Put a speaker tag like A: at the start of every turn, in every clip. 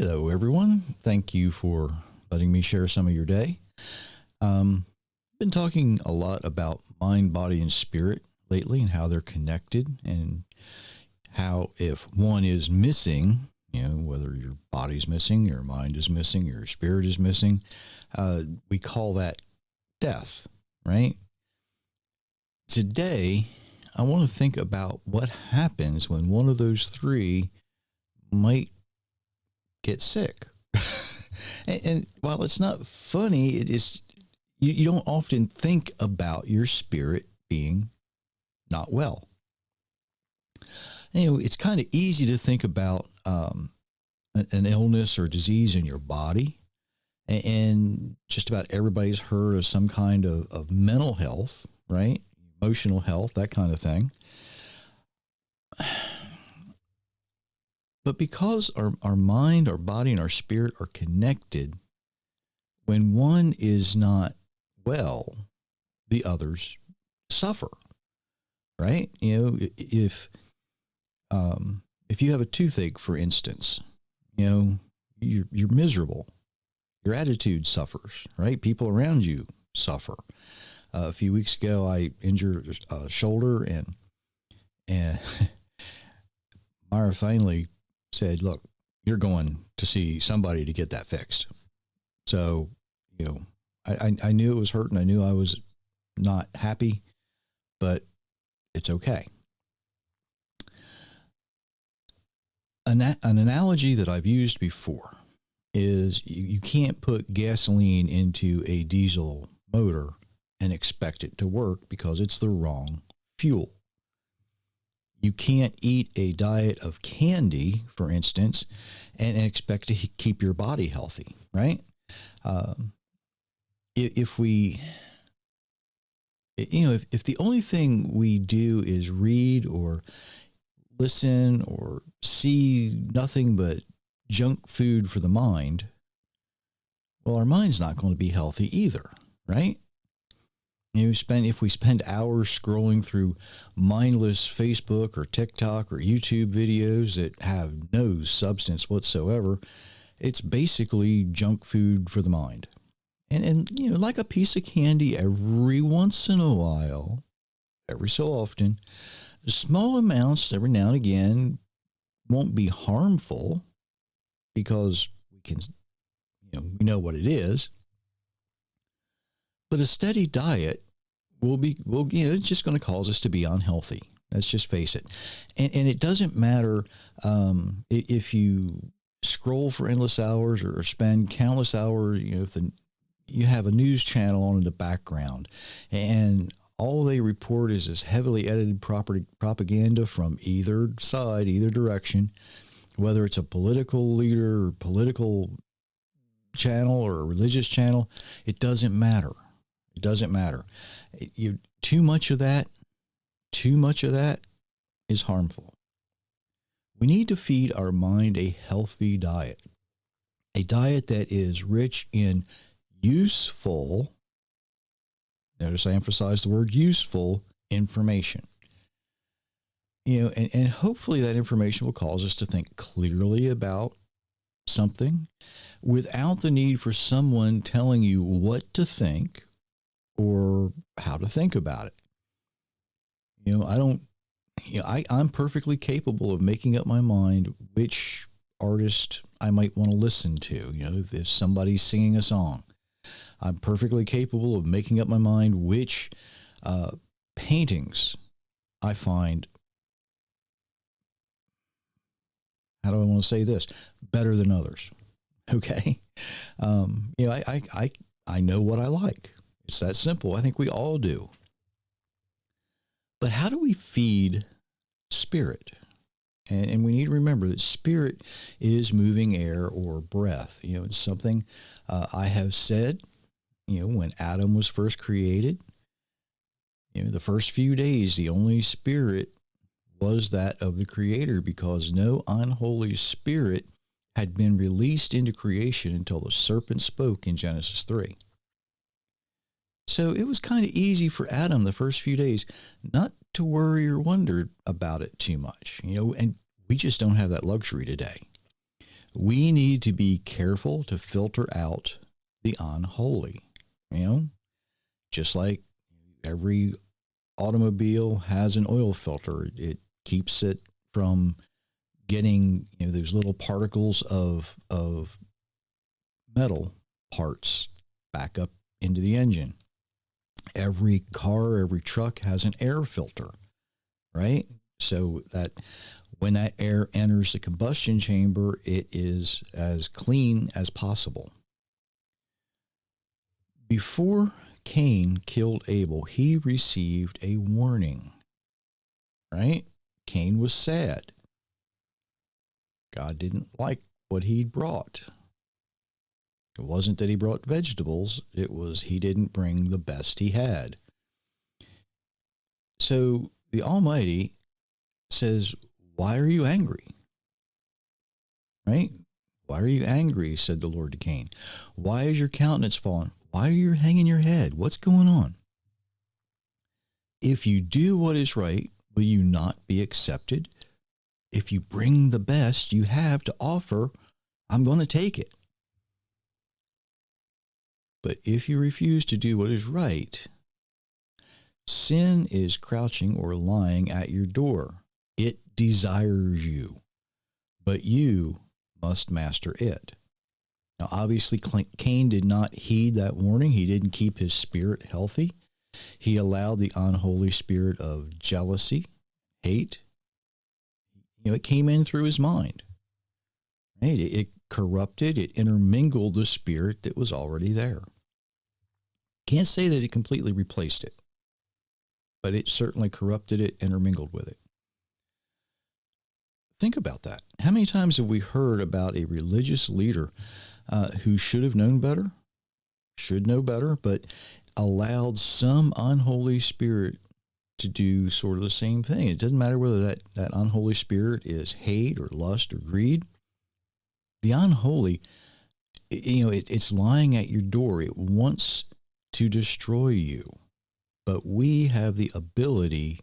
A: Hello, everyone. Thank you for letting me share some of your day. Been talking a lot about mind, body, and spirit lately and how they're connected and how if one is missing, whether your body's missing, your mind is missing, your spirit is missing, we call that death, right? Today, I want to think about what happens when one of those three might get sick. and while it's not funny, it is, you don't often think about your spirit being not well. It's kind of easy to think about an illness or disease in your body. And just about everybody's heard of some kind of mental health, right? Emotional health, that kind of thing. But because our mind, our body, and our spirit are connected, when one is not well, the others suffer, right? If you have a toothache, for instance, you're miserable. Your attitude suffers, right? People around you suffer. A few weeks ago, I injured a shoulder, and Myra finally said, "Look, you're going to see somebody to get that fixed." So, I knew it was hurting. I knew I was not happy, but it's okay. An analogy that I've used before is you can't put gasoline into a diesel motor and expect it to work because it's the wrong fuel. You can't eat a diet of candy, for instance, and expect to keep your body healthy, right? If the only thing we do is read or listen or see nothing but junk food for the mind, well, our mind's not going to be healthy either, right? If we spend hours scrolling through mindless Facebook or TikTok or YouTube videos that have no substance whatsoever, it's basically junk food for the mind. And like a piece of candy every once in a while, every so often, small amounts every now and again won't be harmful because we know what it is. But a steady diet it's just going to cause us to be unhealthy. Let's just face it. And it doesn't matter if you scroll for endless hours or spend countless hours, if you have a news channel on in the background and all they report is this heavily edited propaganda from either side, either direction, whether it's a political leader or political channel or a religious channel, it doesn't matter. It doesn't matter. Too much of that is harmful. We need to feed our mind a healthy diet, a diet that is rich in useful, notice I emphasize the word useful, information. And hopefully that information will cause us to think clearly about something without the need for someone telling you what to think or how to think about it. I'm perfectly capable of making up my mind which artist I might want to listen to. If somebody's singing a song, I'm perfectly capable of making up my mind which paintings I find, how do I want to say this, better than others. Okay. I know what I like. It's that simple. I think we all do. But how do we feed spirit? And we need to remember that spirit is moving air or breath. It's something I have said, when Adam was first created, the first few days, the only spirit was that of the Creator because no unholy spirit had been released into creation until the serpent spoke in Genesis 3. So it was kind of easy for Adam the first few days not to worry or wonder about it too much, and we just don't have that luxury today. We need to be careful to filter out the unholy, you know, just like every automobile has an oil filter. It keeps it from getting, those little particles of metal parts back up into the engine. Every car, every truck has an air filter, right? So that when that air enters the combustion chamber, it is as clean as possible. Before Cain killed Abel, he received a warning, right? Cain was sad. God didn't like what he'd brought. It wasn't that he brought vegetables. It was he didn't bring the best he had. So the Almighty says, why are you angry? Right? Why are you angry, said the Lord to Cain. Why is your countenance fallen? Why are you hanging your head? What's going on? If you do what is right, will you not be accepted? If you bring the best you have to offer, I'm going to take it. But if you refuse to do what is right, sin is crouching or lying at your door. It desires you, but you must master it. Now, obviously, Cain did not heed that warning. He didn't keep his spirit healthy. He allowed the unholy spirit of jealousy, hate, it came in through his mind. Right? It corrupted, it intermingled the spirit that was already there. Can't say that it completely replaced it, but it certainly corrupted it, intermingled with it. Think about that. How many times have we heard about a religious leader who should have known better, should know better, but allowed some unholy spirit to do sort of the same thing? It doesn't matter whether that unholy spirit is hate or lust or greed. The unholy, it's lying at your door. It wants to destroy you, but we have the ability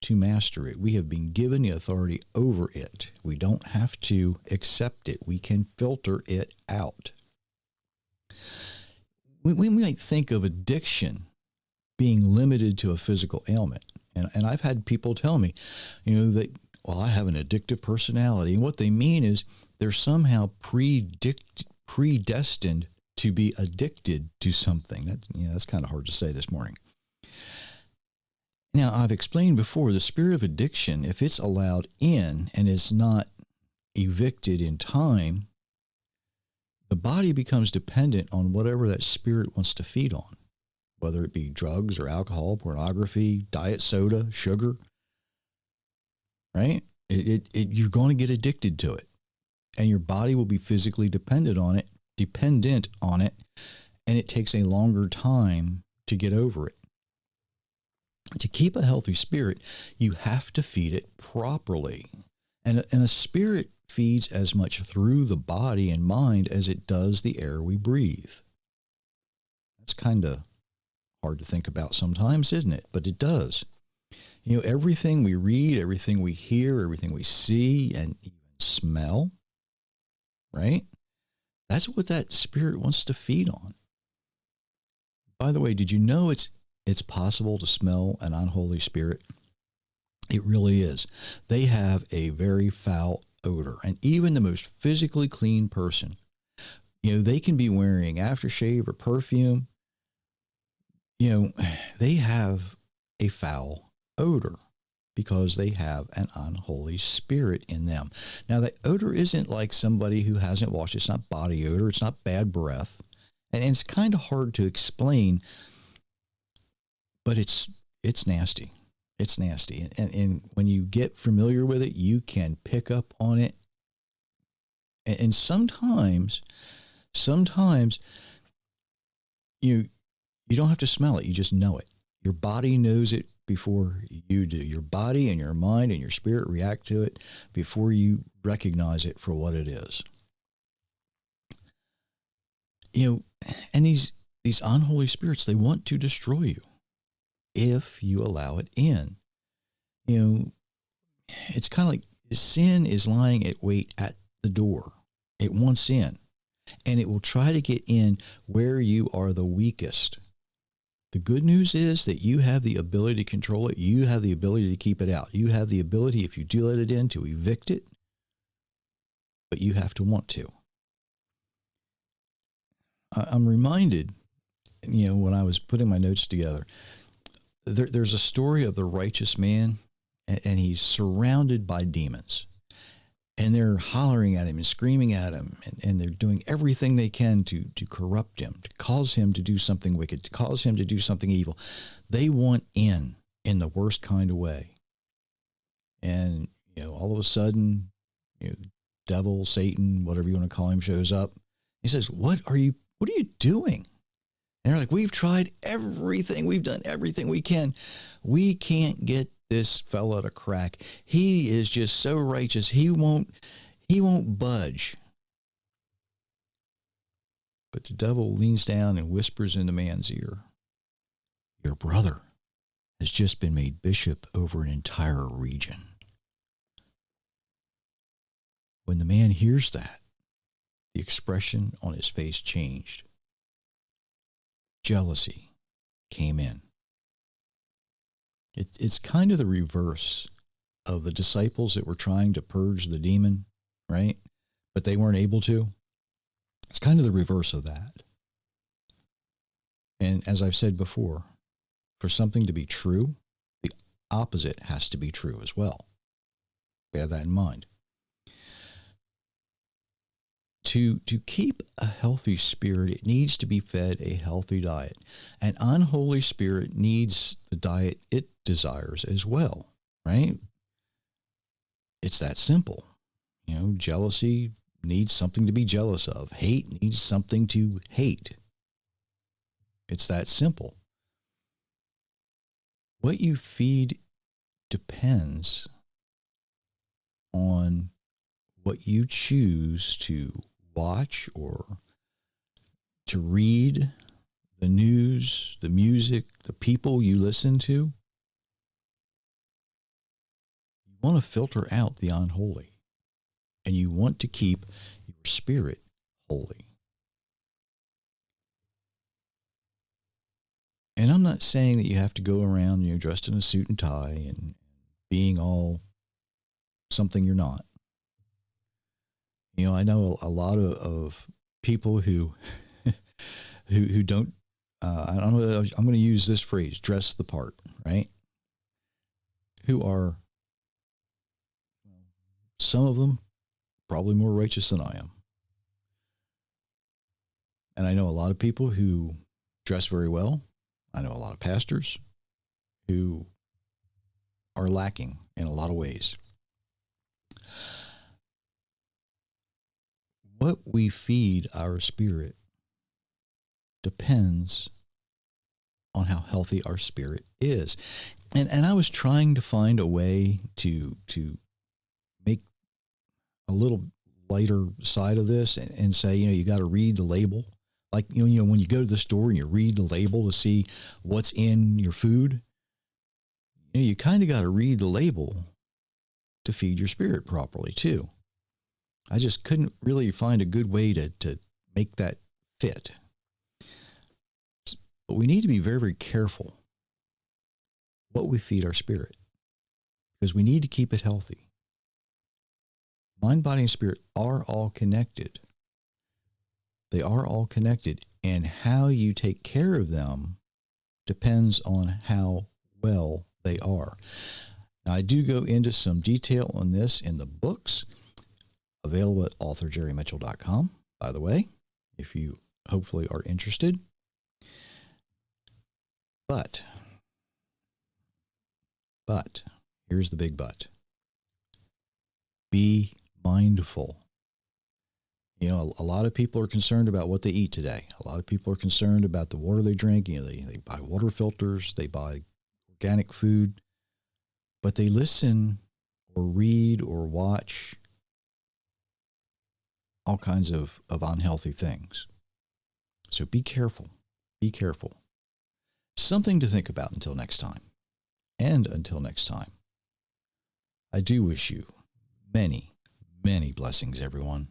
A: to master it. We have been given the authority over it. We don't have to accept it. We can filter it out. We might think of addiction being limited to a physical ailment. And I've had people tell me, that, well, I have an addictive personality. And what they mean is they're somehow predestined to be addicted to something. That's kind of hard to say this morning. Now, I've explained before, the spirit of addiction, if it's allowed in and is not evicted in time, the body becomes dependent on whatever that spirit wants to feed on, whether it be drugs or alcohol, pornography, diet soda, sugar, right? You're going to get addicted to it, and your body will be physically dependent on it, and it takes a longer time to get over it. To keep a healthy spirit, you have to feed it properly. And a spirit feeds as much through the body and mind as it does the air we breathe. That's kind of hard to think about sometimes, isn't it? But it does. Everything we read, everything we hear, everything we see, and even smell, right? That's what that spirit wants to feed on. By the way, did you know it's possible to smell an unholy spirit? It really is. They have a very foul odor. And even the most physically clean person, they can be wearing aftershave or perfume. They have a foul odor because they have an unholy spirit in them. Now, that odor isn't like somebody who hasn't washed. It's not body odor. It's not bad breath. And it's kind of hard to explain, but it's nasty. It's nasty. And when you get familiar with it, you can pick up on it. And sometimes you don't have to smell it. You just know it. Your body knows it before you do. Your body and your mind and your spirit react to it before you recognize it for what it is. And these unholy spirits, they want to destroy you if you allow it in. It's kind of like sin is lying at wait at the door. It wants in, and it will try to get in where you are the weakest. The good news is that you have the ability to control it. You have the ability to keep it out. You have the ability, if you do let it in, to evict it, but you have to want to. I'm reminded, when I was putting my notes together, there's a story of the righteous man, and he's surrounded by demons. And they're hollering at him and screaming at him, and they're doing everything they can to corrupt him, to cause him to do something wicked, to cause him to do something evil. They want in the worst kind of way. And, all of a sudden, devil, Satan, whatever you want to call him, shows up. He says, what are you doing? And they're like, we've tried everything. We've done everything we can. We can't get this fella to crack. He is just so righteous. He won't budge. But the devil leans down and whispers in the man's ear, your brother has just been made bishop over an entire region. When the man hears that, the expression on his face changed. Jealousy came in. It's kind of the reverse of the disciples that were trying to purge the demon, right? But they weren't able to. It's kind of the reverse of that. And as I've said before, for something to be true, the opposite has to be true as well. Bear that in mind. To keep a healthy spirit, it needs to be fed a healthy diet. An unholy spirit needs the diet it desires as well, right? It's that simple. Jealousy needs something to be jealous of. Hate needs something to hate. It's that simple. What you feed depends on what you choose to watch or to read, the news, the music, the people you listen to. You want to filter out the unholy, and you want to keep your spirit holy. And I'm not saying that you have to go around, dressed in a suit and tie and being all something you're not. I know a lot of people who who don't, I'm going to use this phrase, dress the part, right? Who are, some of them, probably more righteous than I am. And I know a lot of people who dress very well. I know a lot of pastors who are lacking in a lot of ways. What we feed our spirit depends on how healthy our spirit is. And I was trying to find a way to make a little lighter side of this and say, you got to read the label. Like, when you go to the store and you read the label to see what's in your food, you kind of got to read the label to feed your spirit properly too. I just couldn't really find a good way to make that fit. But we need to be very, very careful what we feed our spirit, because we need to keep it healthy. Mind, body, and spirit are all connected. They are all connected, and how you take care of them depends on how well they are. Now, I do go into some detail on this in the books, available at authorjerrymitchell.com, by the way, if you hopefully are interested. But, here's the big but. Be mindful. A lot of people are concerned about what they eat today. A lot of people are concerned about the water they drink. They buy water filters, they buy organic food, but they listen or read or watch all kinds of unhealthy things. So be careful. Be careful. Something to think about until next time. And until next time, I do wish you many, many blessings, everyone.